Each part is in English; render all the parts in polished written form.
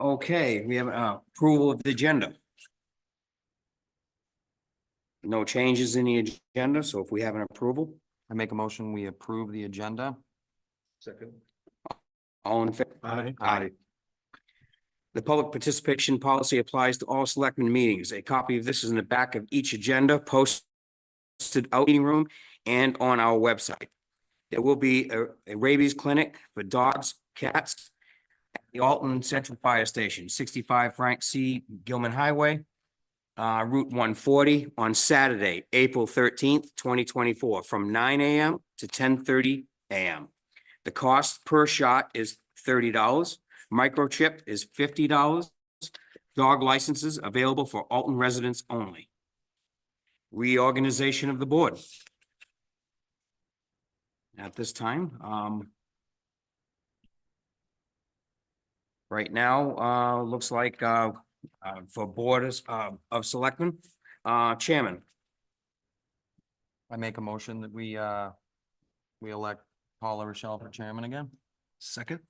Okay, we have approval of the agenda. No changes in the agenda, so if we have an approval, I make a motion, we approve the agenda. Second. all in favor? Aye. The public participation policy applies to all selectmen meetings. A copy of this is in the back of each agenda posted out meeting room and on our website. There will be a rabies clinic for dogs, cats at the Alton Central Fire Station, 65 Frank C. Gilman Highway, Route 140 on Saturday, April 13th, 2024, from 9 a.m. to 10:30 a.m. The cost per shot is $30. Microchip is $50. Dog licenses available for Alton residents only. Reorganization of the board. At this time, right now, looks like for boards of selectmen, chairman. I make a motion that we elect Paula Rochelle for chairman again. Second.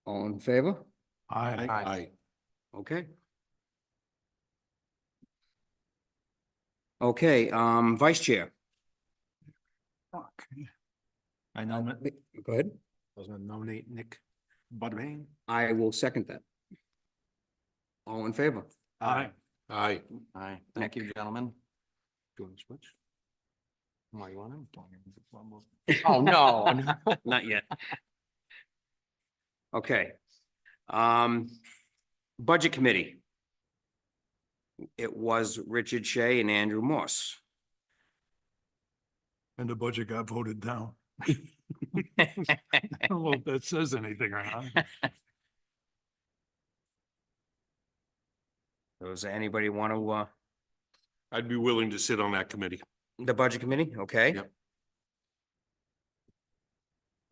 All in favor? Aye. Okay. Okay, vice chair. Okay. I nominate, Go ahead. I was gonna nominate Nick Budvane. I will second that. All in favor? Aye. Aye. Aye. Thank you, gentlemen. Do you want to switch? Why you want him? Oh, no, not yet. Okay. Budget committee. It was Richard Shea and Andrew Morse. And the budget got voted down. I don't know if that says anything or not. Does anybody want to, I'd be willing to sit on that committee. the budget committee? Okay. Yep.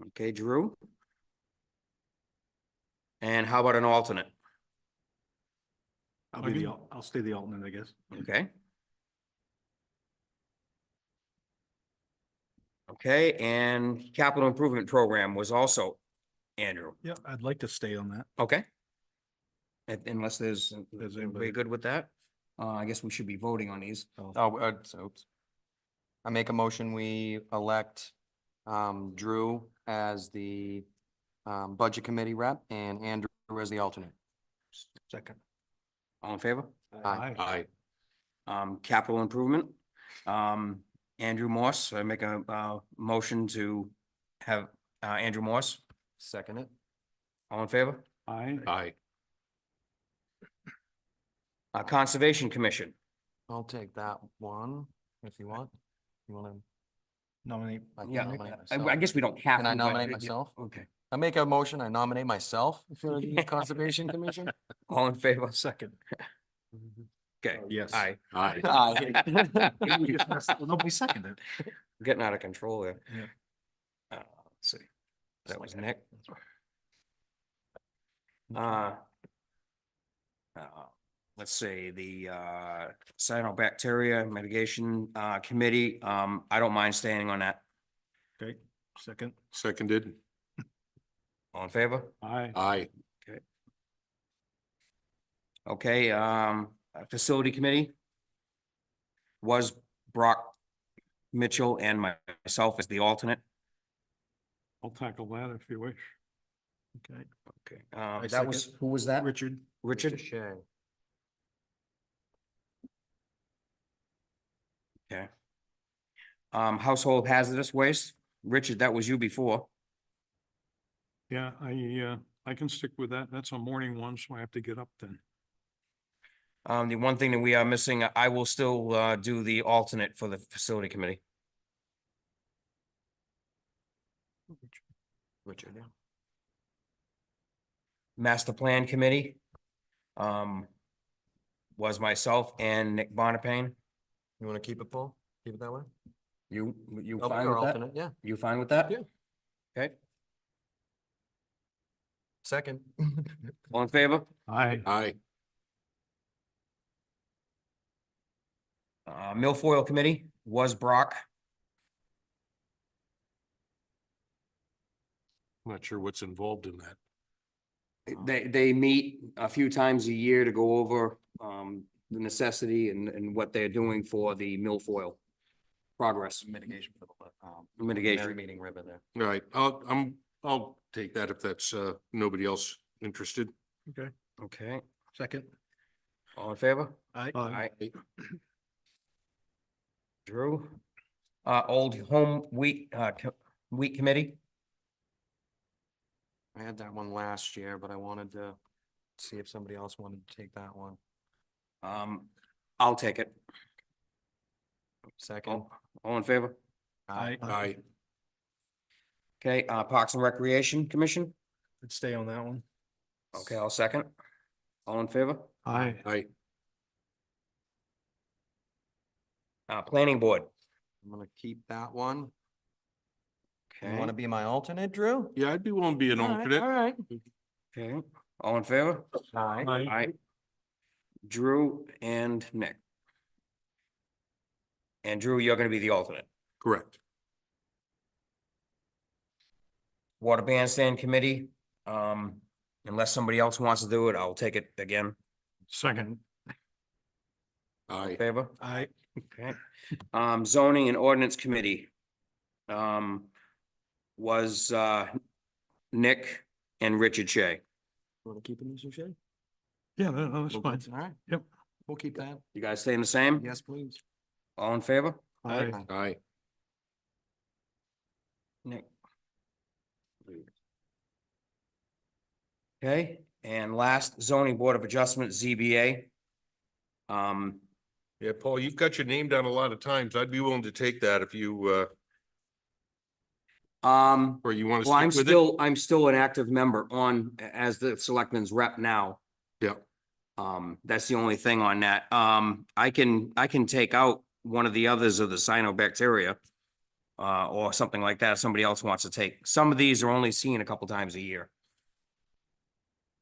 Okay, Drew. And how about an alternate? I'll stay the alternate, I guess. Okay. Okay, and capital improvement program was also Andrew. Yeah, I'd like to stay on that. Okay. Unless there's, There's everybody anybody- good with that? I guess we should be voting on these. Oops. I make a motion, we elect Drew as the budget committee rep and Andrew as the alternate. Second. All in favor? Aye. Aye. Capital improvement. Andrew Morse, I make a motion to have Andrew Morse. Second it. All in favor? Aye. Aye. Conservation Commission. I'll take that one if you want. You want to? Nominate. Yeah, nominate I myself. guess we don't have. Can I to, but- nominate myself? Okay. I make a motion, I nominate myself for the Conservation Commission. All in favor? Second. Okay. Yes. Aye. Aye. Aye. Nobody seconded. Getting out of control there. Yeah. Let's see. That was Nick. Uh, let's see, the cyanobacteria mitigation committee, I don't mind staying on that. Okay, second. Seconded. All in favor? Aye. Aye. Okay, facility committee was Brock Mitchell and myself as the alternate. I'll tackle that if you wish. Okay. Okay, I that was, second. who was that? Richard. Richard? Shea. Okay. Household hazardous waste, Richard, that was you before. Yeah, I can stick with that. That's a morning one, so I have to get up then. The one thing that we are missing, I will still do the alternate for the facility committee. Richard, yeah. Master plan committee. Was myself and Nick Bonapane. You want to keep it, Paul? Keep it that way? You I'll be fine your with that? alternate, yeah. You fine with that? Yeah. Okay, Second. all in favor? Aye. Aye. Milfoil committee was Brock. Not sure what's involved in that. They meet a few times a year to go over, the necessity and what they're doing for the milfoil progress. Mitigation for the, Mitigation. Merry Meeting River there. All right, I'll take that if that's, nobody else interested. Okay, Okay, second. all in favor? Aye. Aye. Drew, Old Home Week, Week Committee, I had that one last year, but I wanted to see if somebody else wanted to take that one. I'll take it. Second. All in favor? Aye. Aye. Okay, Parks and Recreation Commission, Let's stay on that one. okay, I'll second. All in favor? Aye. Aye. Planning Board, I'm gonna keep that one. You okay, wanna be my alternate, Drew? Yeah, I'd be willing to be an All right, alternate. All right. okay, all in favor? Aye. Aye. Drew and Nick. And Drew, you're gonna be the alternate. Correct. Water Bandstand Committee, unless somebody else wants to do it, I'll take it again. Second. Aye. Favor? Aye. Okay. Zoning and Ordinance Committee. Was, Nick and Richard Shea. Wanna keep it, Mr. Shea? Yeah, that's All fine. right. Yep. We'll keep that. You guys staying the same? Yes, please. All in favor? Aye. Aye. Nick. Okay, and last zoning board of adjustment, ZBA. Yeah, Paul, you've got your name down a lot of times. I'd be willing to take that if you, or you want to well, stick with it. I'm still an active member on, as the selectman's rep now. Yeah. That's the only thing on that. I can take out one of the others of the cyanobacteria. Or something like that, if somebody else wants to take. Some of these are only seen a couple times a year.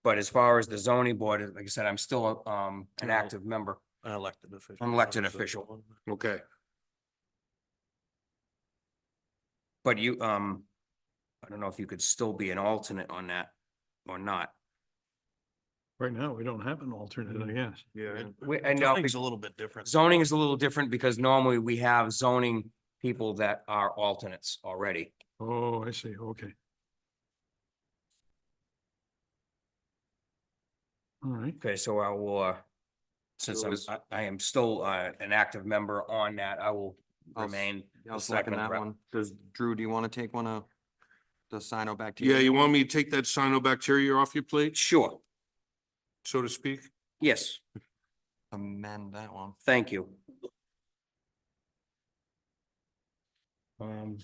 But as far as the zoning board, like I said, I'm still, an active member. An elected official. An elected official. Okay. But you, I don't know if you could still be an alternate on that or not. Right now, we don't have an alternate, I guess. Yeah. I know, Zoning's a little bit different. zoning is a little different because normally we have zoning people that are alternates already. Oh, I see. Okay. All right. Okay, so I will, since So is- I am still, an active member on that, I will I'll s- remain. I'll the second selectman's that rep. one. Does, Drew, do you wanna take one of the cyanobacteria? Yeah, you want me to take that cyanobacteria off your plate, Sure, so to speak? yes, Amend that one. thank you. One,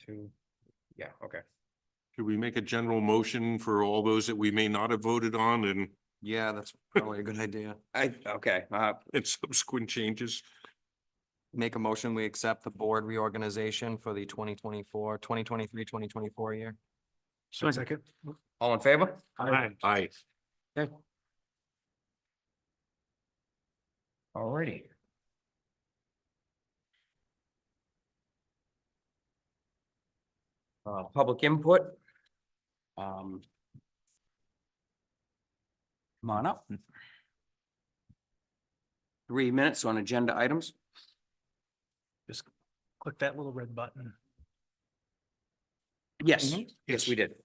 two, yeah, okay. Should we make a general motion for all those that we may not have voted on and, Yeah, that's probably a good idea. Okay, and subsequent changes? Make a motion, we accept the board reorganization for the 2024 year. Second. all in favor? Aye. Aye. Okay. Alrighty. Public input. Come on up. 3 minutes on agenda items. Just click that little red button. Yes, Mhm. yes, we did.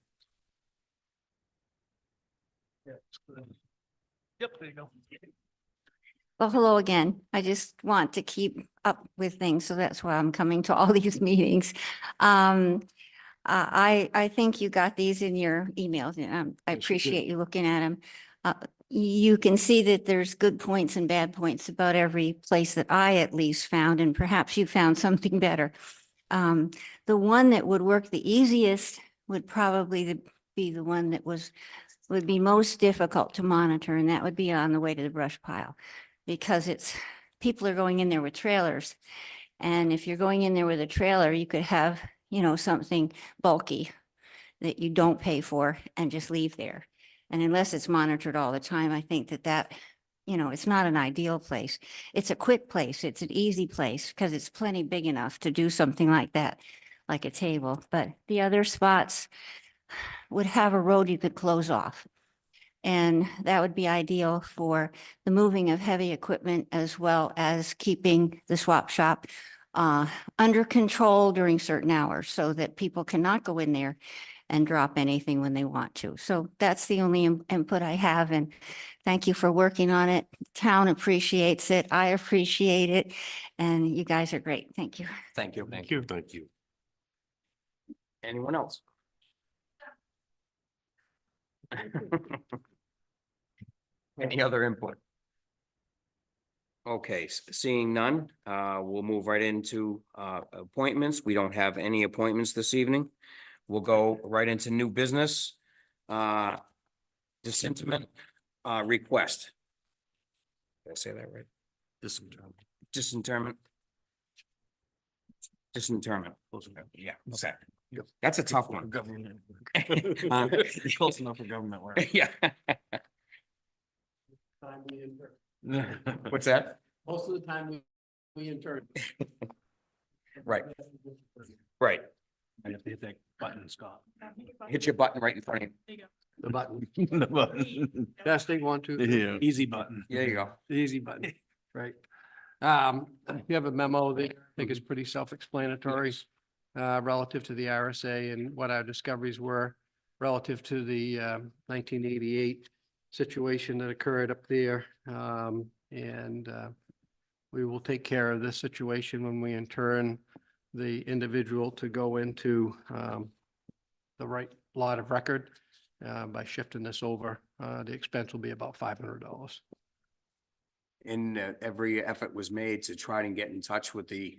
Yeah. it's good. Yep, there you go. Well, hello again. I just want to keep up with things, so that's why I'm coming to all these meetings. I think you got these in your emails, and I Yes, we did. appreciate you looking at them. You can see that there's good points and bad points about every place that I at least found, and perhaps you found something better. The one that would work the easiest would probably be the one that would be most difficult to monitor, and that would be on the way to the brush pile. Because people are going in there with trailers. And if you're going in there with a trailer, you could have, something bulky that you don't pay for and just leave there. And unless it's monitored all the time, I think that, it's not an ideal place. It's a quick place. It's an easy place because it's plenty big enough to do something like that, like a table. But the other spots, would have a road you could close off. And that would be ideal for the moving of heavy equipment as well as keeping the swap shop under control during certain hours so that people cannot go in there and drop anything when they want to. So that's the only input I have. And thank you for working on it. Town appreciates it. I appreciate it. And you guys are great. Thank you. Thank you. Thank you. Thank you. Anyone else? Any other input? Okay, seeing none, we'll move right into appointments. We don't have any appointments this evening. We'll go right into new business. Dissentiment request. Did I say that right? Disinterment. Disinterment. Yeah, okay. That's a tough one. Government. Uh, Close enough for government work. Yeah. What's that? Most of the time we intern. Right, right. I have to hit that button, Scott. Hit your button right in front of you. The button. The button. Testing, 1, 2, 3. Yeah. Easy button. There you go. The easy button, right? You have a memo that I think is pretty self-explanatory relative to the RSA and what our discoveries were relative to the 1988 situation that occurred up there. We will take care of this situation when we intern the individual to go into the right lot of record by shifting this over. The expense will be about $500. And every effort was made to try and get in touch with the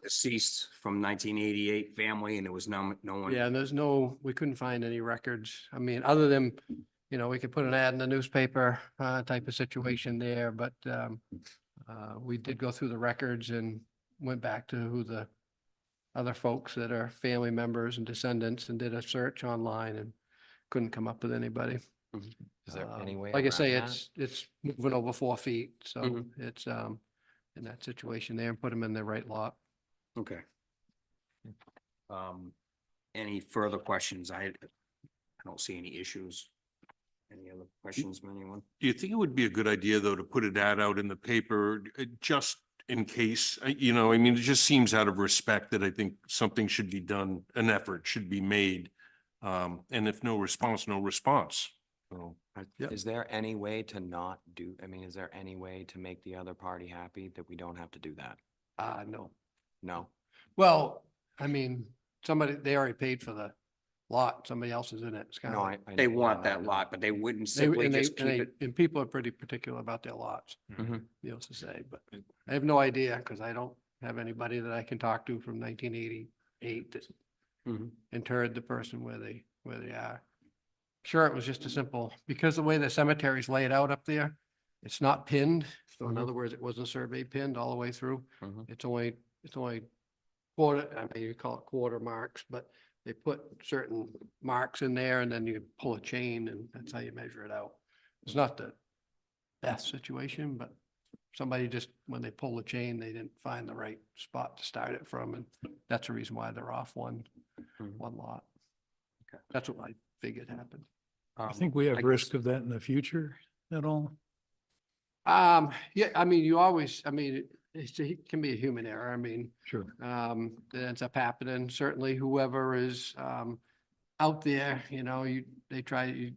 deceased from 1988 family, and there was no one. Yeah, and we couldn't find any records. I mean, other than, we could put an ad in the newspaper type of situation there, but we did go through the records and went back to who the other folks that are family members and descendants and did a search online and couldn't come up with anybody. Is there any way? Like I say, around that? it's moving over 4 feet, so Mhm. it's in that situation there and put them in the right lot. Okay. Any further questions? I don't see any issues. Any other questions from anyone? Do you think it would be a good idea, though, to put an ad out in the paper just in case? I mean, it just seems out of respect that I think something should be done, an effort should be made. And if no response, no response. So Is there any way to not do, is there any way to make the other party happy that we don't have to do that? No. No? Well, they already paid for the lot, somebody else is in it. It's kind No, of. They want that lot, but they wouldn't simply just keep it. And people are pretty particular about their lots, Mhm. needless to say, but I have no idea because I don't have anybody that I can talk to from 1988 that Mhm. interred the person where they are. Sure, it was just a simple, because the way the cemetery's laid out up there, it's not pinned. So in Mhm. other words, it wasn't survey pinned all the way through. Mhm. It's only quarter, you call it quarter marks, but they put certain marks in there and then you pull a chain and that's how you measure it out. It's not the best situation, but somebody just, when they pull the chain, they didn't find the right spot to start it from, and that's the reason why they're off one Mhm. lot. Okay. That's what I figured happened. I think we have I risk guess- of that in the future at all. Yeah, you always, it can be a human error. Sure. That ends up happening. Certainly whoever is, out there, you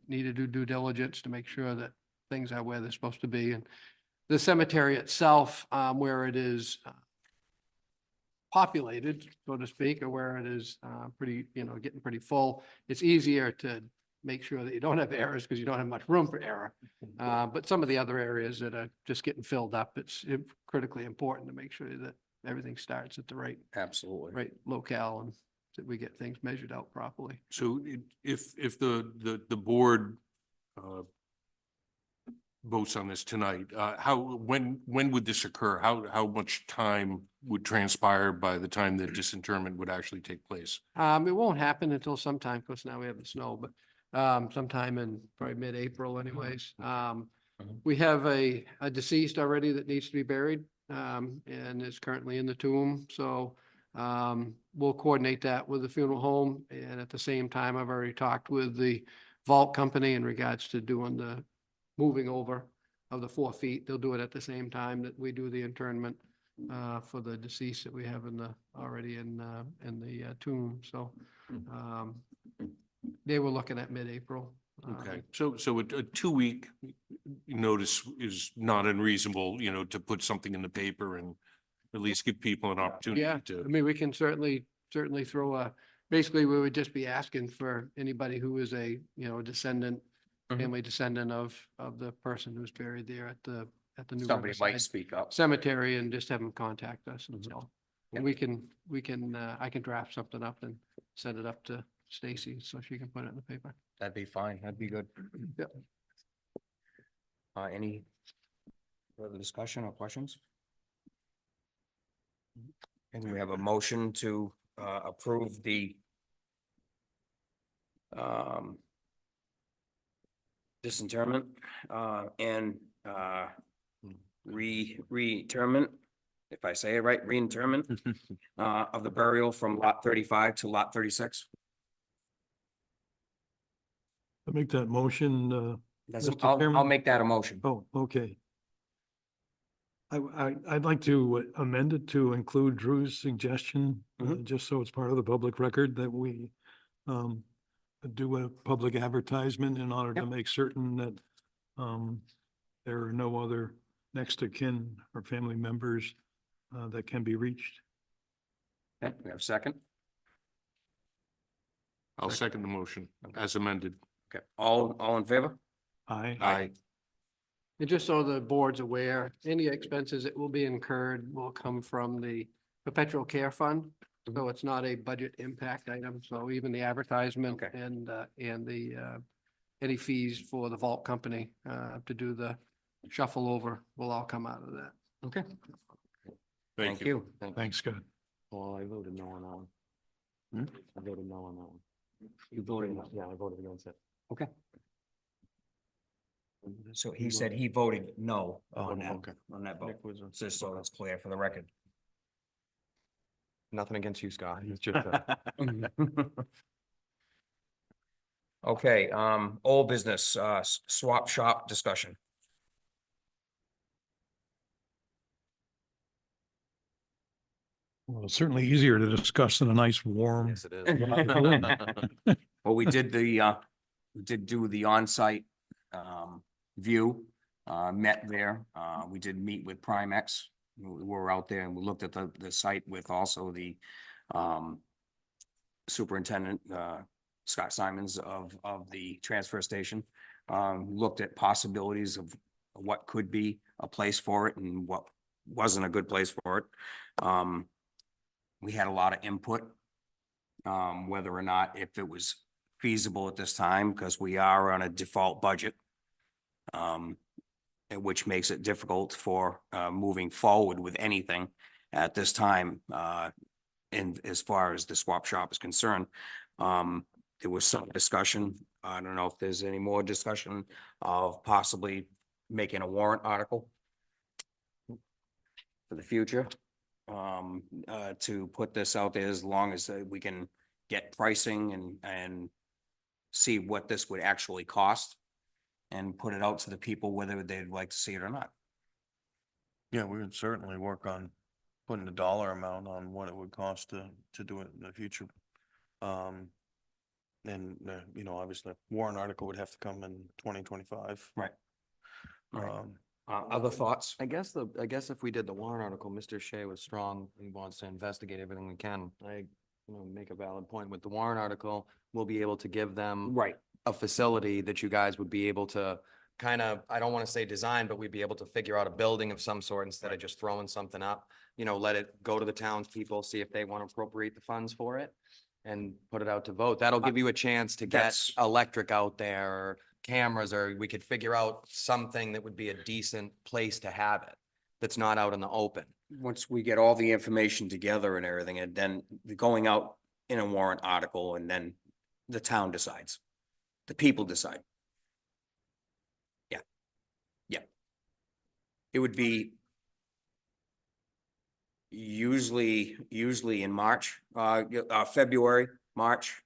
need to do due diligence to make sure that things are where they're supposed to be. And the cemetery itself, where it is populated, so to speak, or where it is, pretty, getting pretty full, it's easier to make sure that you don't have errors because you don't have much room for error. But some of the other areas that are just getting filled up, it's critically important to make sure that everything starts at the right Absolutely. locale and that we get things measured out properly. So if the board votes on this tonight, when would this occur? How much time would transpire by the time that disinterment would actually take place? It won't happen until sometime, because now we have the snow, but sometime in probably mid-April anyways. We have a deceased already that needs to be buried and is currently in the tomb. So We'll coordinate that with the funeral home, and at the same time, I've already talked with the vault company in regards to doing the moving over of the 4 feet. They'll do it at the same time that we do the internment for the deceased that we have already in the tomb, so they were looking at mid-April. Okay, so a 2-week notice is not unreasonable, you know, to put something in the paper and at least give people an opportunity Yeah, I to. mean, we can certainly throw basically, we would just be asking for anybody who is a, descendant, Mhm. family descendant of the person who's buried there at the new Somebody might Riverside speak up. Cemetery, and just have them contact us, and Mhm. so. Yeah. And we can, I can draft something up and send it up to Stacy so she can put it in the paper. That'd be fine. That'd be good. Yep. Any further discussion or questions? And we have a motion to approve the disinterment and reinterment, if I say it right, reinterment of the burial from lot 35 to lot 36. I make that motion, Mr. I'll Chairman? make that a motion. oh, okay. I'd like to amend it to include Drew's suggestion, Mhm. just so it's part of the public record that we do a public advertisement in order to Yep. make certain that there are no other next of kin or family members that can be reached. Okay, we have a second. I'll second the motion as amended. Okay, all in favor? Aye. And just so the board's aware, any expenses that will be incurred will come from the perpetual care fund. So it's not a budget impact item. So even the advertisement Okay. and the any fees for the vault company to do the shuffle over will all come out of that. Okay. Thank Thank you. you. Thanks, Scott. Well, I voted no on that one. I voted no on that one. You voted no. Yeah, I voted against it. Okay. So he said he voted no on that, Okay. on that vote. Just so it's clear for the record. Nothing against you, Scott. It's just, Okay, old business, swap shop discussion. Well, it's certainly easier to discuss than a nice warm. yes, it is. Well, we did we did do the on-site, view, met there. We did meet with Primex. We were out there and we looked at the site with also the, superintendent, Scott Simons of the transfer station. Looked at possibilities of what could be a place for it and what wasn't a good place for it. We had a lot of input, whether or not if it was feasible at this time, because we are on a default budget. And which makes it difficult for moving forward with anything at this time. And as far as the swap shop is concerned, there was some discussion. I don't know if there's any more discussion of possibly making a warrant article for the future, to put this out there as long as we can get pricing and see what this would actually cost and put it out to the people whether they'd like to see it or not. Yeah, we would certainly work on putting a dollar amount on what it would cost to do it in the future. And, obviously, a warrant article would have to come in 2025. Right. Right. Um, Other thoughts? I guess if we did the warrant article, Mr. Shea was strong. He wants to investigate everything we can. Make a valid point with the warrant article. We'll be able to give them Right. a facility that you guys would be able to kind of, I don't want to say design, but we'd be able to figure out a building of some sort instead of just throwing something up. Let it go to the townspeople, see if they want to appropriate the funds for it and put it out to vote. That'll give you a chance to get That's- electric out there or cameras, or we could figure out something that would be a decent place to have it that's not out in the open. Once we get all the information together and everything, and then going out in a warrant article, and then the town decides. The people decide. Yeah. Yeah. It would be. Usually in March, February, March,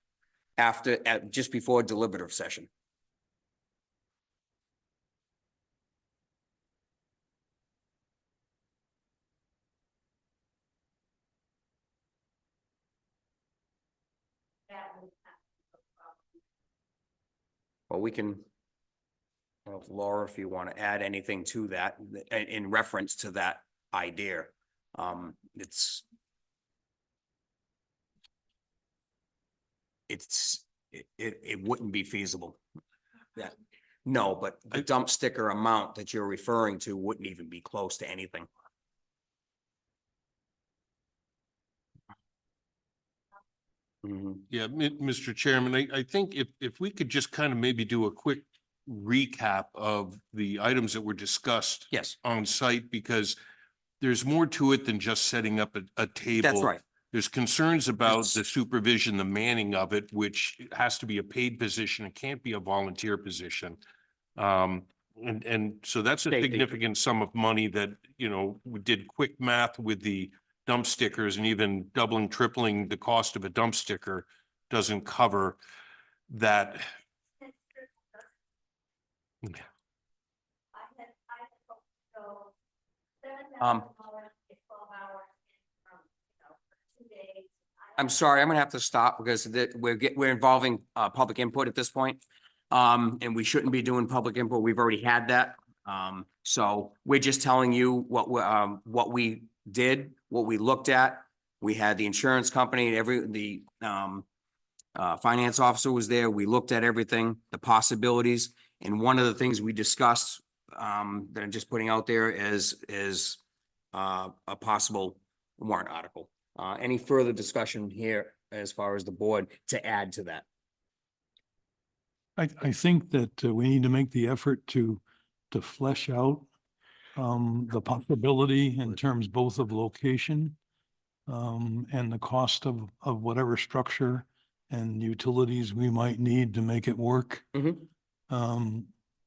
just before deliberative session. Well, we can, well, Laura, if you want to add anything to that, in reference to that idea, it's it wouldn't be feasible. Yeah, no, but the dump sticker amount that you're referring to wouldn't even be close to anything. Mhm. Yeah, Mr. Chairman, I think if we could just kind of maybe do a quick recap of the items that were discussed Yes, on site, because there's more to it than just setting up a table. that's right. There's concerns about It's- the supervision, the manning of it, which has to be a paid position. It can't be a volunteer position. And so that's a Safety. significant sum of money that, we did quick math with the dump stickers, and even doubling, tripling the cost of a dump sticker doesn't cover that. Um, I'm sorry, I'm gonna have to stop because we're involving public input at this point. And we shouldn't be doing public input. We've already had that. So we're just telling you what we did, what we looked at. We had the insurance company, the finance officer was there. We looked at everything, the possibilities. And one of the things we discussed, that I'm just putting out there is a possible warrant article. Any further discussion here as far as the board to add to that? I think that we need to make the effort to flesh out the possibility in terms both of location and the cost of whatever structure and utilities we might need to make it work. Mhm.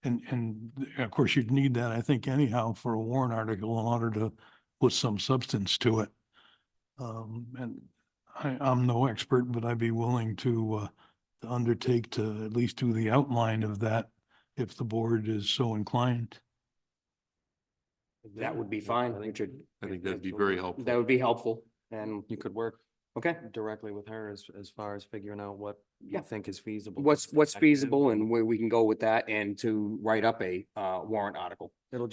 And of course, you'd need that, I think, anyhow, for a warrant article in order to put some substance to it. And I'm no expert, but I'd be willing to undertake to at least do the outline of that if the board is so inclined. That would be fine, Richard. I think that'd be very helpful. That would be helpful. And, You could work okay, directly with her as far as figuring out what Yeah. you think is feasible. what's feasible and where we can go with that and to write up a warrant article. It'll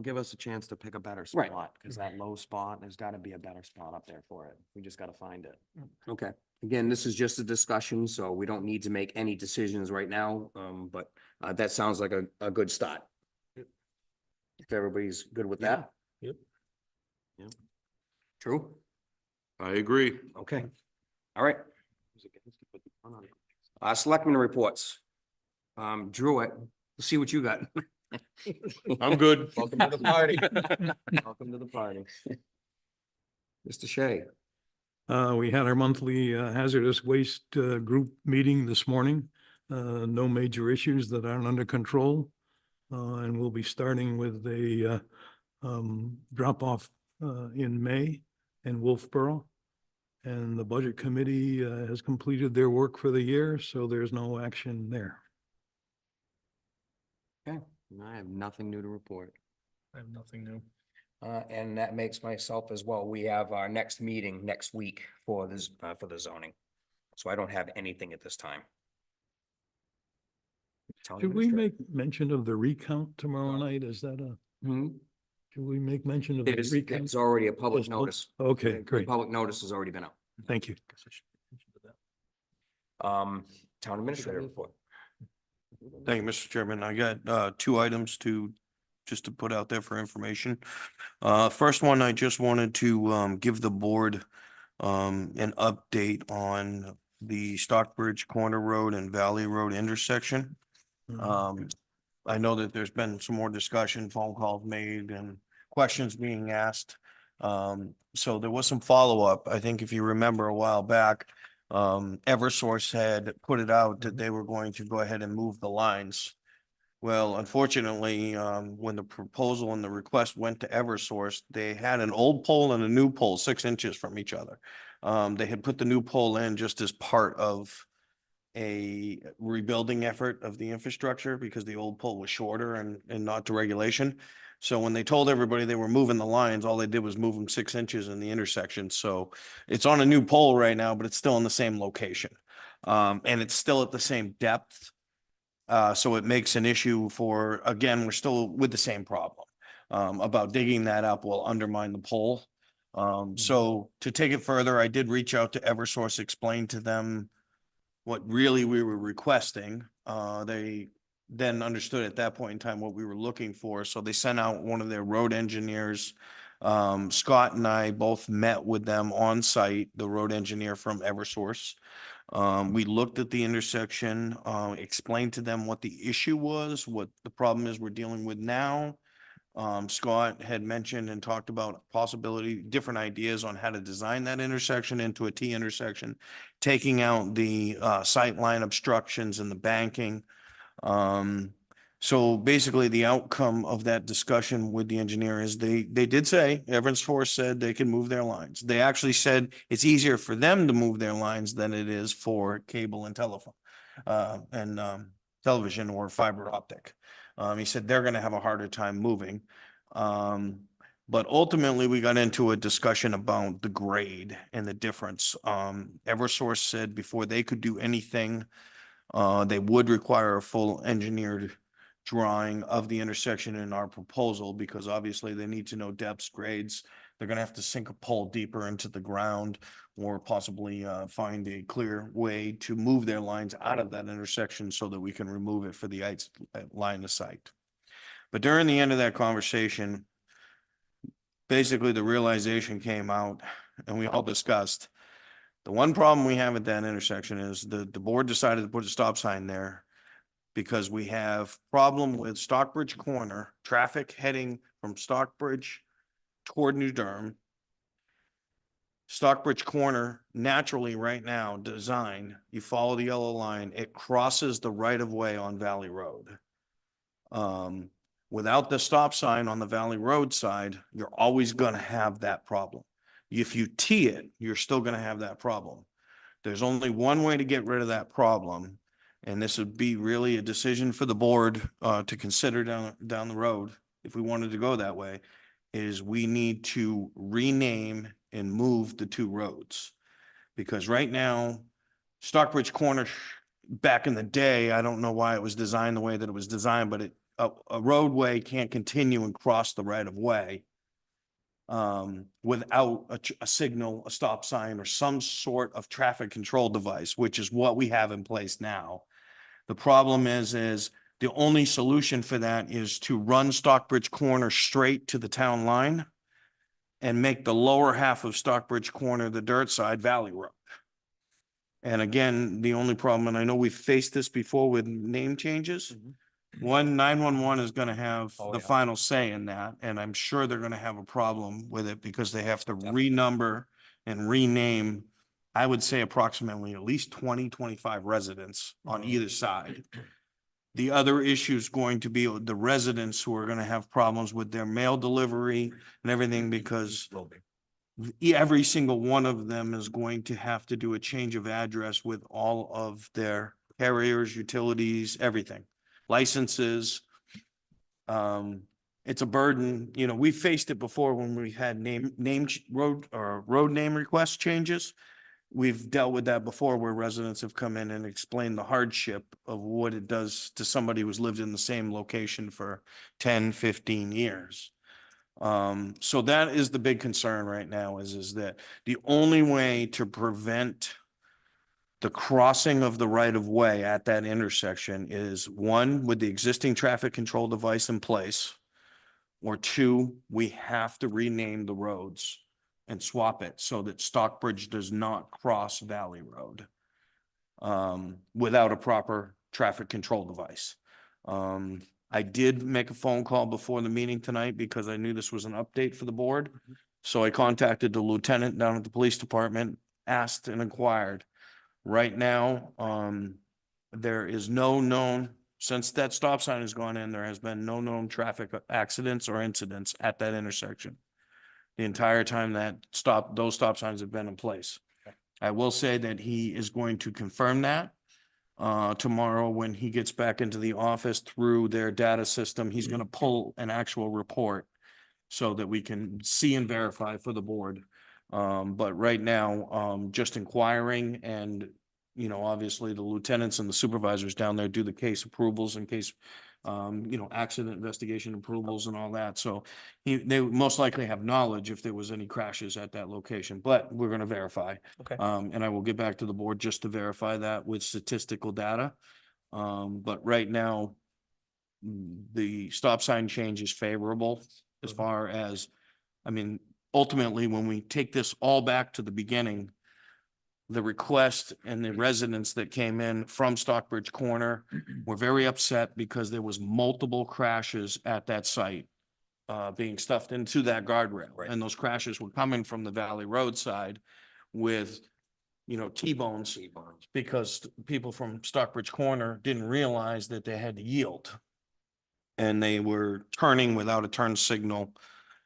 give us a chance to pick a better Right. spot, because that low spot, there's gotta be a better spot up there for it. We just gotta find it. Okay, again, this is just a discussion, so we don't need to make any decisions right now, but that sounds like a good start. If everybody's good with that? Yep. Yeah. True? I agree. Okay, all right. Selectmen reports. Drew it, let's see what you got. I'm good. Welcome to the party. Welcome to the party. Mr. Shea. We had our monthly hazardous waste group meeting this morning. No major issues that aren't under control. And we'll be starting with a drop off in May in Wolfboro. And the budget committee has completed their work for the year, so there's no action there. I have nothing new to report. I have nothing new. And that makes myself as well. We have our next meeting next week for this, for the zoning. So I don't have anything at this time. Town Should we administrator. make mention of the recount tomorrow night? Is that Hmm? should we make mention of the recount? There's already a public Yes, notice. Okay, The great. Public notice has already been out. Thank you. Town administrator report. Thank you, Mr. Chairman. I got two items just to put out there for information. First one, I just wanted to give the board an update on the Stockbridge Corner Road and Valley Road intersection. I know that there's been some more discussion, phone calls made and questions being asked. So there was some follow-up. I think if you remember a while back, Eversource had put it out that they were going to go ahead and move the lines. Well, unfortunately, when the proposal and the request went to Eversource, they had an old pole and a new pole 6 inches from each other. They had put the new pole in just as part of a rebuilding effort of the infrastructure because the old pole was shorter and not to regulation. So when they told everybody they were moving the lines, all they did was move them 6 inches in the intersection. So it's on a new pole right now, but it's still in the same location. And it's still at the same depth. So it makes an issue for, again, we're still with the same problem. About digging that up will undermine the pole. So to take it further, I did reach out to Eversource, explain to them what really we were requesting. They then understood at that point in time what we were looking for. So they sent out one of their road engineers. Scott and I both met with them on site, the road engineer from Eversource. We looked at the intersection, explained to them what the issue was, what the problem is we're dealing with now. Scott had mentioned and talked about possibility, different ideas on how to design that intersection into a T intersection, taking out the sight line obstructions and the banking. So basically the outcome of that discussion with the engineer is they did say, Eversource said they can move their lines. They actually said it's easier for them to move their lines than it is for cable and telephone, and television or fiber optic. He said they're gonna have a harder time moving. But ultimately, we got into a discussion about the grade and the difference. Eversource said before they could do anything, they would require a full engineered drawing of the intersection in our proposal, because obviously they need to know depths, grades. They're gonna have to sink a pole deeper into the ground or possibly find a clear way to move their lines out of that intersection so that we can remove it for the line of sight. But during the end of that conversation, basically the realization came out and we all discussed. The one problem we have at that intersection is the board decided to put a stop sign there because we have problem with Stockbridge Corner, traffic heading from Stockbridge toward New Durham. Stockbridge Corner, naturally right now, design, you follow the yellow line, it crosses the right of way on Valley Road. Without the stop sign on the Valley Road side, you're always gonna have that problem. If you T it, you're still gonna have that problem. There's only one way to get rid of that problem. And this would be really a decision for the board to consider down the road, if we wanted to go that way, is we need to rename and move the two roads. Because right now, Stockbridge Corner, back in the day, I don't know why it was designed the way that it was designed, but a roadway can't continue and cross the right of way without a signal, a stop sign, or some sort of traffic control device, which is what we have in place now. The problem is the only solution for that is to run Stockbridge Corner straight to the town line and make the lower half of Stockbridge Corner, the dirt side, Valley Road. And again, the only problem, and I know we've faced this before with name changes. 911 is gonna have Oh, the yeah. final say in that, and I'm sure they're gonna have a problem with it because they have to renumber and rename, I would say approximately at least 20-25 residents on either side. The other issue is going to be the residents who are gonna have problems with their mail delivery and everything because every single one of them is going to have to do a change of address with all of their carriers, utilities, everything, licenses. It's a burden, you know, we faced it before when we had road name request changes. We've dealt with that before where residents have come in and explained the hardship of what it does to somebody who's lived in the same location for 10, 15 years. So that is the big concern right now is that the only way to prevent the crossing of the right of way at that intersection is one, with the existing traffic control device in place, or two, we have to rename the roads and swap it so that Stockbridge does not cross Valley Road without a proper traffic control device. I did make a phone call before the meeting tonight because I knew this was an update for the board. So I contacted the lieutenant down at the police department, asked and inquired. Right now, there is no known Since that stop sign has gone in, there has been no known traffic accidents or incidents at that intersection. The entire time those stop signs have been in place. I will say that he is going to confirm that tomorrow when he gets back into the office through their data system. He's going to pull an actual report so that we can see and verify for the board. But right now, just inquiring and, you know, obviously the lieutenants and the supervisors down there do the case approvals in case, you know, accident investigation approvals and all that. So they would most likely have knowledge if there was any crashes at that location, but we're going to verify. Okay. And I will get back to the board just to verify that with statistical data. But right now, the stop sign change is favorable as far as, I mean, ultimately, when we take this all back to the beginning, the request and the residents that came in from Stockbridge Corner were very upset because there was multiple crashes at that site being stuffed into that guardrail. Right. And those crashes were coming from the Valley Road side with, you know, T-bones because people from Stockbridge Corner didn't realize that they had to yield. And they were turning without a turn signal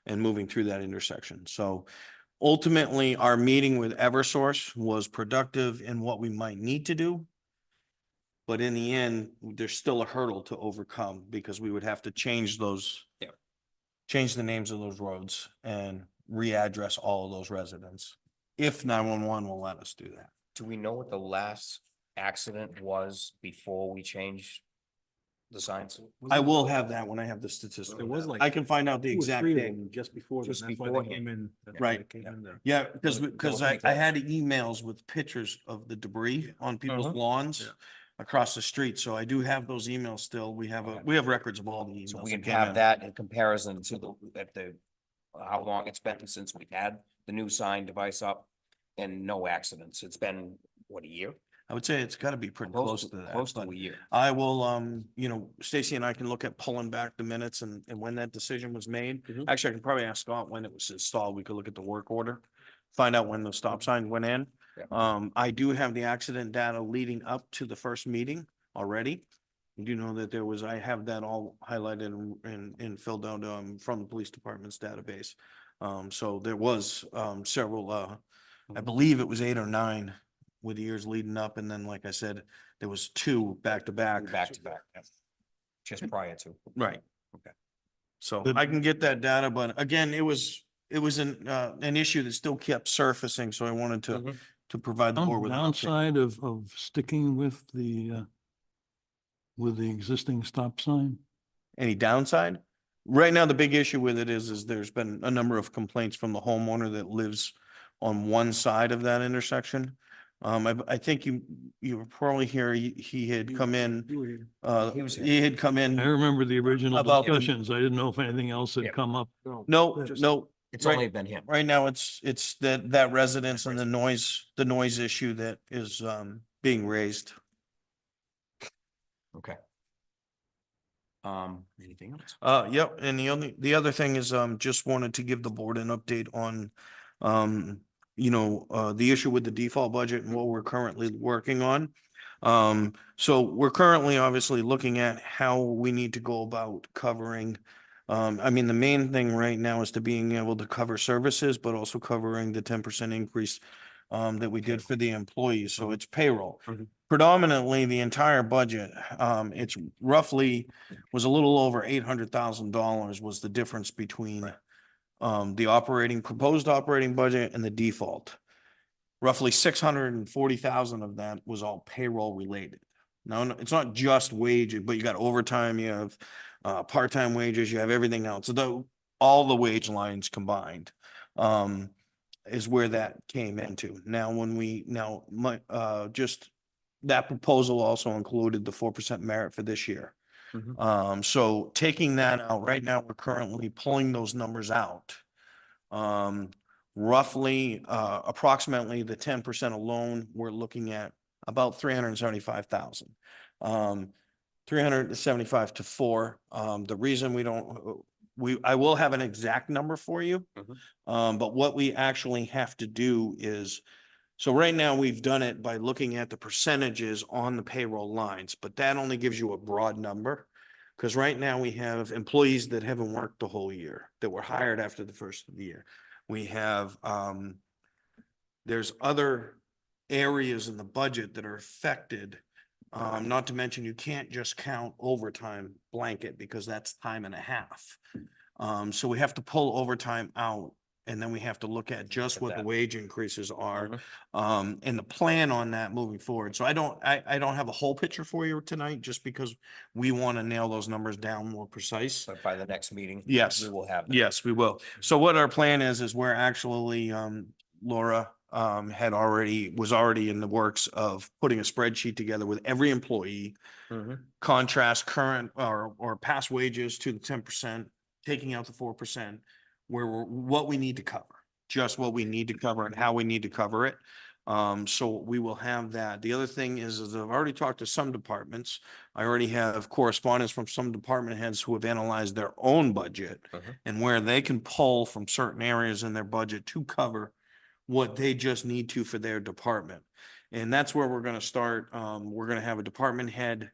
and moving through that intersection. So ultimately, our meeting with Eversource was productive in what we might need to do. But in the end, there's still a hurdle to overcome because we would have to change those. Yeah. Change the names of those roads and readdress all of those residents. If 911 will let us do that. Do we know what the last accident was before we changed the signs? I will have that when I have the statistics. There was like I can find out the 2 or exact 3 of date. them just before, Just that's why they beforehand. came in. that's why Right. they came in there. Yeah, because, Those- because those I people- had emails with pictures of the debris on people's Mhm. lawns Yeah. across the street. So I do have those emails still. We have Okay. we have records of all the emails. So we that can came have in. that in comparison to how long it's been since we've had the new sign device up and no accidents. It's been, what, a year? I would say it's got to be pretty close to that. Close to but a year. I will, you know, Stacy and I can look at pulling back the minutes and when that decision was made. Mhm. Actually, I can probably ask Scott when it was installed. We could look at the work order, find out when the stop sign went in. Yeah. I do have the accident data leading up to the first meeting already. You do know that I have that all highlighted and filled out, from the police department's database. So there was, several, I believe it was 8 or 9 with the years leading up. And then, like I said, there was 2 back to back. Back to back. Yeah. Just prior to. Right. Okay. So I can get that data, but again, it was an issue that still kept surfacing. So I wanted Mhm. to provide the board with. an update. Downside of sticking with the existing stop sign? Any downside? Right now, the big issue with it is there's been a number of complaints from the homeowner that lives on one side of that intersection. I think you were probably here, he had come in, He was here. he had come I in. remember the original About the- discussions. I didn't know if anything else Yeah. had come up. No, Just- no, It's Right. only been him. right now it's that residence and the noise issue that is, being raised. Okay. Anything else? Yep, and the other thing is, just wanted to give the board an update on, you know, the issue with the default budget and what we're currently working on. So we're currently obviously looking at how we need to go about covering. I mean, the main thing right now is to being able to cover services, but also covering the 10% increase that we did for the employees. So it's payroll. Mhm. Predominantly, the entire budget, it's roughly was a little over $800,000 was the difference between the proposed operating budget and the default. Roughly 640,000 of that was all payroll related. Now, it's not just wages, but you got overtime, you have part-time wages, you have everything else. So all the wage lines combined is where that came into. Now, just that proposal also included the 4% merit for this year. Mhm. So taking that out, right now, we're currently pulling those numbers out. Roughly, approximately the 10% alone, we're looking at about 375,000. 375 to 4. The reason I will have an exact number for you. Mhm. But what we actually have to do is So right now, we've done it by looking at the percentages on the payroll lines, but that only gives you a broad number. Because right now we have employees that haven't worked the whole year, that were hired after the first of the year. We have, there's other areas in the budget that are affected. Not to mention, you can't just count overtime blanket because that's time and a half. So we have to pull overtime out, and then we have to look at just what the wage increases are. And the plan on that moving forward. So I don't have a whole picture for you tonight, just because we want to nail those numbers down more precise. But by the next meeting. Yes. We will have. that. Yes, we will. So what our plan is we're actually, Laura, was already in the works of putting a spreadsheet together with every employee, contrast current or past wages to the 10%, taking out the 4%, what we need to cover, just what we need to cover and how we need to cover it. So we will have that. The other thing is I've already talked to some departments. I already have correspondence from some department heads who have analyzed their own budget and where they can pull from certain areas in their budget to cover what they just need to for their department. And that's where we're gonna start. We're gonna have a department head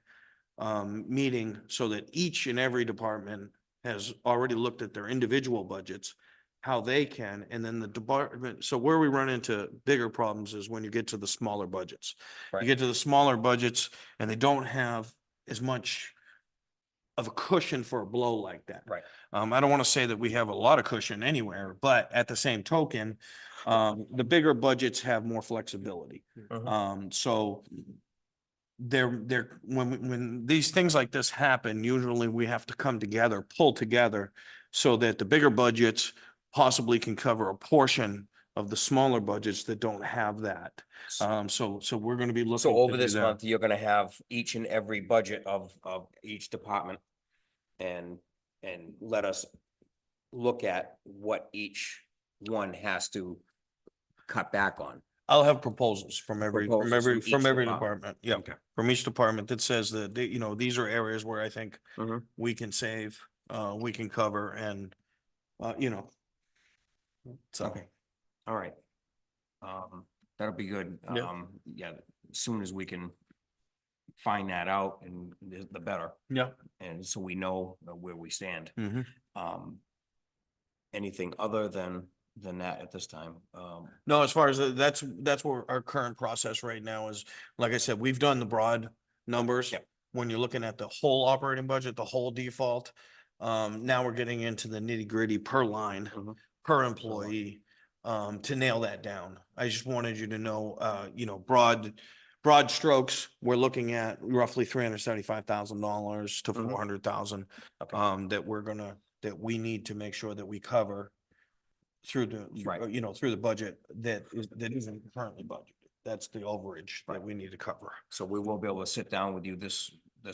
meeting so that each and every department has already looked at their individual budgets, how they can, and then the department. So where we run into bigger problems is when you get to the smaller budgets. You get to the smaller budgets and they don't have as much of a cushion for a blow like that. Right. I don't want to say that we have a lot of cushion anywhere, but at the same token, the bigger budgets have more flexibility. So when these things like this happen, usually we have to come together, pull together so that the bigger budgets possibly can cover a portion of the smaller budgets that don't have that. So we're going to be looking. So to over do this that. month, you're gonna have each and every budget of each department. And let us look at what each one has to cut back on. I'll have proposals from every Proposals from each department. department. Yeah. Okay. From each department that says that, these are areas where I think Mhm. we can save, we can cover and, So. Okay, all right. That'll be good. Yeah. Yeah, as soon as we can find that out, and the better. Yeah. And so we know where we stand. Mhm. Anything other than that at this time? No, as far as that's where our current process right now is. Like I said, we've done the broad numbers. Yep. When you're looking at the whole operating budget, the whole default, now we're getting into the nitty gritty per line, per employee, to nail that down. I just wanted you to know, broad strokes, we're looking at roughly $375,000 to $400,000. That we need to make sure that we cover through through the budget that isn't currently budgeted. That's the overage that we need to cover. So we will be able to sit down with you this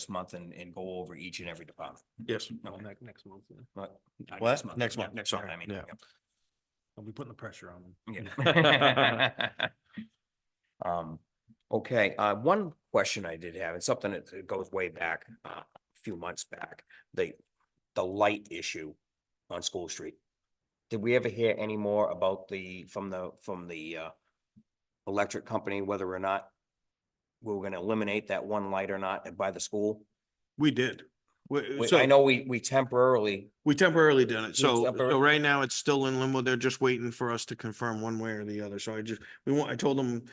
month and go over each and every department. Yes. Okay. Next month. Yeah. Not What? Next month. Next Yeah, month, next month, sorry, I mean. yeah. I'll be putting the pressure on them. Yeah. Okay, one question I did have, it's something that goes way back, a few months back, the light issue on School Street. Did we ever hear any more about from the electric company, whether or not we were gonna eliminate that one light or not by the school? We did. I know we temporarily, We temporarily did it. So temporarily- right now it's still in limbo. They're just waiting for us to confirm one way or the other. So I told them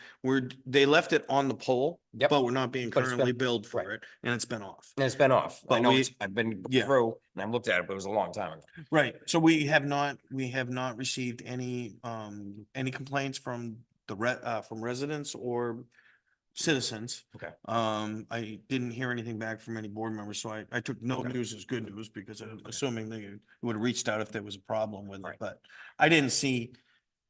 they left it on the pole, Yep. but we're not being But it's been- currently billed for right. it and it's been off. and it's been off. I But know we- I've been yeah. through and I've looked at it, but it was a long time ago. Right. So we have not received any complaints from from residents or citizens. Okay. I didn't hear anything back from any board members, so I took no Okay. news as good news because I'm assuming they would have reached out if there was a problem with it, Right. but I didn't see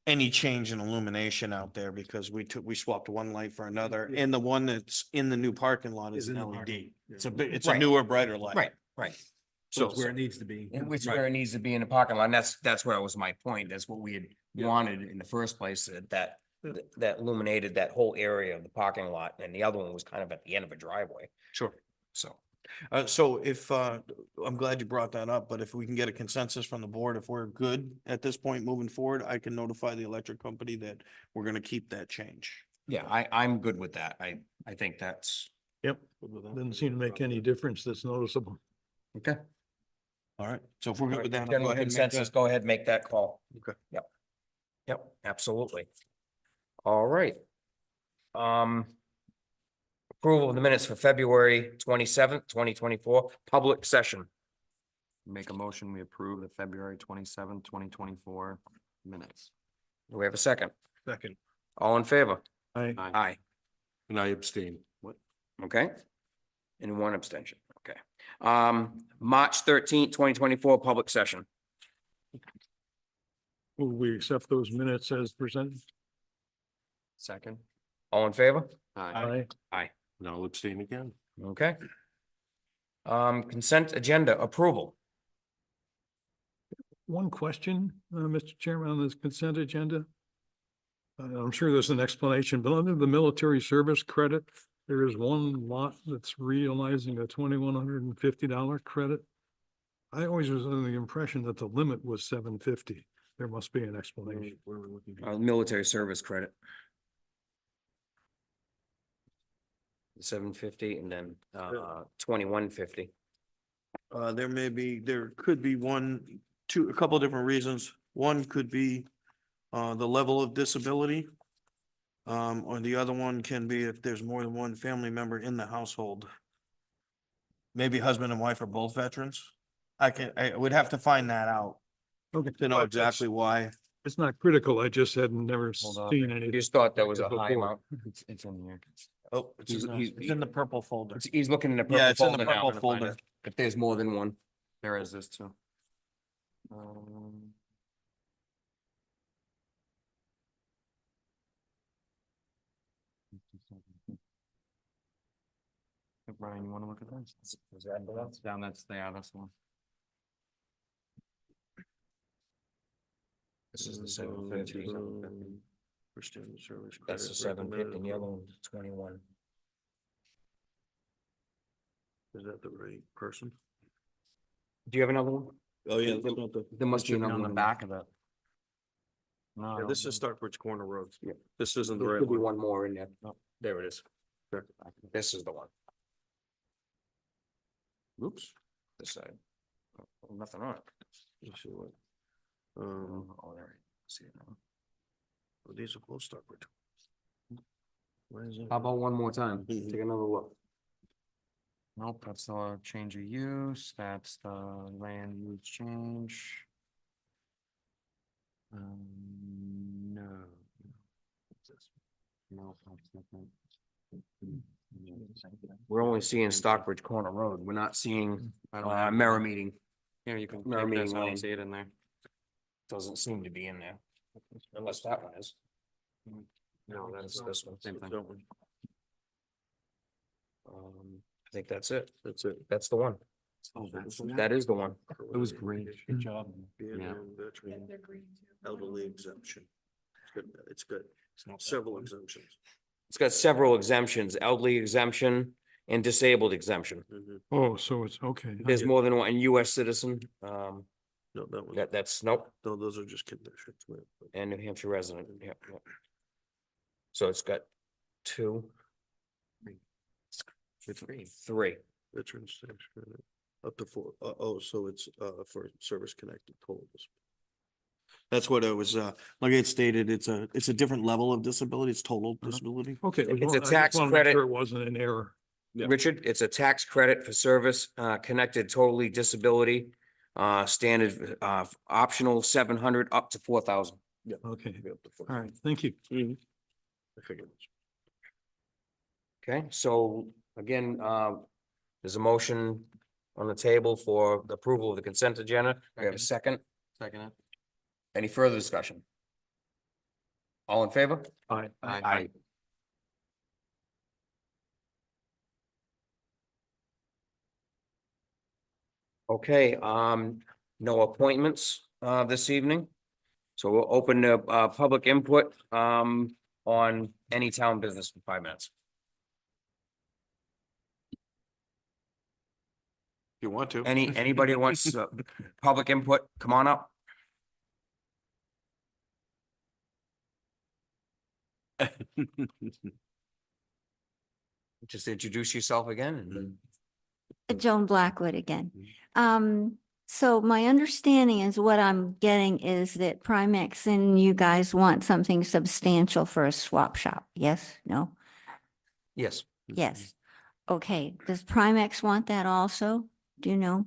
any change in illumination out there because we swapped one light for another, and the one that's in the new parking lot is Is an in the LED. parking, yeah. It's a Right. newer, brighter light. Right. So it's where it needs to be. And which Right. where it needs to be in the parking lot, and that's where was my point, that's what we had Yeah. wanted in the first place, that illuminated that whole area of the parking lot, and the other one was kind of at the end of a driveway, Sure. so. So if, I'm glad you brought that up, but if we can get a consensus from the board, if we're good at this point moving forward, I can notify the electric company that we're gonna keep that change. Yeah, I'm good with that. I think that's, Yep. Doesn't seem to make any difference that's noticeable. okay. All right, so if we're good with that, I'll go General ahead and make consensus, that. go ahead, make that call. Okay. Yep. Yep, absolutely. All right. Approval of the minutes for February 27th, 2024, public session. Make a motion, we approve the February 27th, 2024 minutes. Do we have a second? Second. All in favor? I, Aye. And I abstain. Okay. And one abstention. Okay. March 13th, 2024, public session. will we accept those minutes as presented? Second. All in favor? Aye. Aye. And I'll abstain again. Okay. Consent agenda approval. One question, Mr. Chairman, on this consent agenda. I'm sure there's an explanation, but under the military service credit, there is one lot that's realizing a $2,150 credit. I always was under the impression that the limit was $750. There must be an explanation. Military service credit. 750 and then 2150. There could be a couple different reasons. One could be the level of disability. Or the other one can be if there's more than one family member in the household. Maybe husband and wife are both veterans. I would have to find that out Okay. to know exactly why. It's not critical. I just had never Hold on. seen You anything. just thought that was a Before. high amount. It's in here. Oh, He's- he's- it's in the purple folder. He's looking in the Yeah, purple it's in the folder now. purple folder. If there's more than one. There is this too. Brian, you wanna look at this? Is that below? That's down, that's the one. This is the 750. For student service. That's the credit 750 and the other recommended one's 21. approval. Is that the right person? Do you have another one? Oh, yeah. There must be Should be another on the one. back of it. No, Yeah, this is Stockbridge Corner Road. Yeah. This isn't the There right could be one. one more in there. There it is. This is the one. Oops. This side. Oh, nothing on it. Let's see what. Oh, there. See it now. These are both Stockbridge. Where is it? How about one more time? Mhm. Take another look. Nope, that's the change of use, that's the land use change. No. No. that's different. We're only seeing Stockbridge Corner Road. We're not seeing I don't have. Merrill Meeting. Here, you can No, take meeting this, I lane. don't see it in there. Doesn't seem to be in there. Unless that one is. No, that's this one. Same thing. I think that's it. That's it. That's the one. Oh, that's the That is the one. It was great, good job. Yeah. Veteran elderly exemption. It's good. Several exemptions. It's got several exemptions, elderly exemption and disabled exemption. Oh, so it's okay. There's more than one, and US citizen, No, that one, that's, nope, no, those are just conditions. and New Hampshire resident, yep, yep. So it's got two, three. Veterans tax credit, up to four, so it's, for service connected totals. That's what it was, like it stated, it's a different level of disability, it's total disability. Okay. It's a I just tax wanna make credit. sure It wasn't an error. Yeah. Richard, it's a tax credit for service, connected totally disability, standard, optional 700 up to 4,000. Okay. All right. Thank you. I figured. Okay, so again, there's a motion on the table for the approval of the consent agenda. We have a second. Second it. Any further discussion? All in favor? Aye. Aye. Okay, no appointments, this evening. So we'll open the, public input, on any town business for 5 minutes. You want to? Anybody who wants public input, come on up. Just introduce yourself again and then. Joan Blackwood again. So my understanding is what I'm getting is that Primex and you guys want something substantial for a swap shop. Yes? No? Yes, Yes. Okay. Does Primex want that also? Do you know?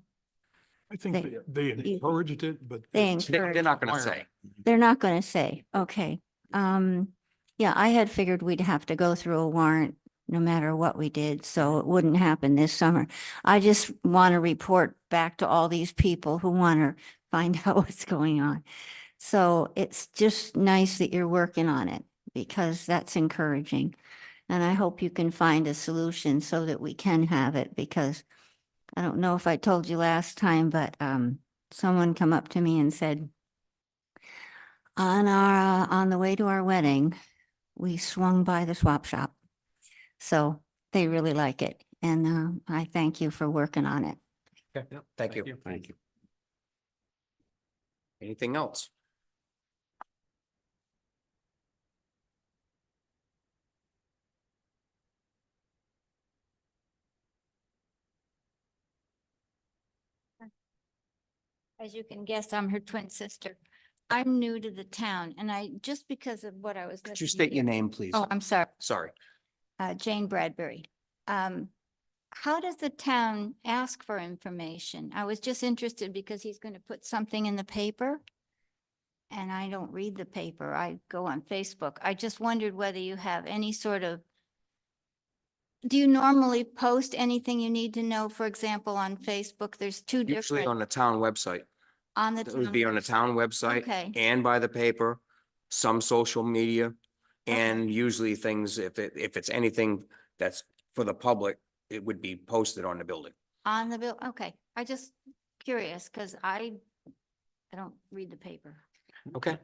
I think they encouraged it, but. They it's- they're not gonna say. They're not going to say, okay. Yeah, I had figured we'd have to go through a warrant no matter what we did, so it wouldn't happen this summer. I just want to report back to all these people who want to find out what's going on. So it's just nice that you're working on it because that's encouraging. And I hope you can find a solution so that we can have it because I don't know if I told you last time, but someone come up to me and said, on the way to our wedding, we swung by the swap shop. So they really like it. And I thank you for working on it. Thank you. Thank you. Anything else? As you can guess, I'm her twin sister. I'm new to the town and just because of what I was. Could you listening state your to- name, please? Oh, I'm sorry. Sorry. Jane Bradbury. How does the town ask for information? I was just interested because he's going to put something in the paper. And I don't read the paper. I go on Facebook. I just wondered whether you have any sort of, do you normally post anything you need to know? For example, on Facebook, there's two Usually different. on the town website. On the. It would be on the town website Okay. and by the paper, some social media. And usually things, if it's anything that's for the public, it would be posted on the building. On the bill, okay. I just curious because I don't read the paper. Okay,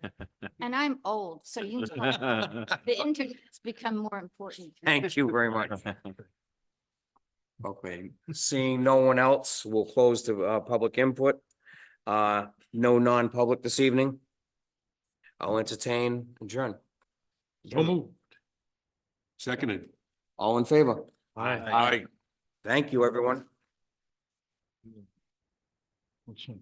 And I'm old, so you, the internet's become more important. thank you very much. Okay, seeing no one else, we'll close the public input. No non-public this evening. I'll entertain adjourn. So moved. Seconded. All in favor? Aye. Thank you, everyone. What's in-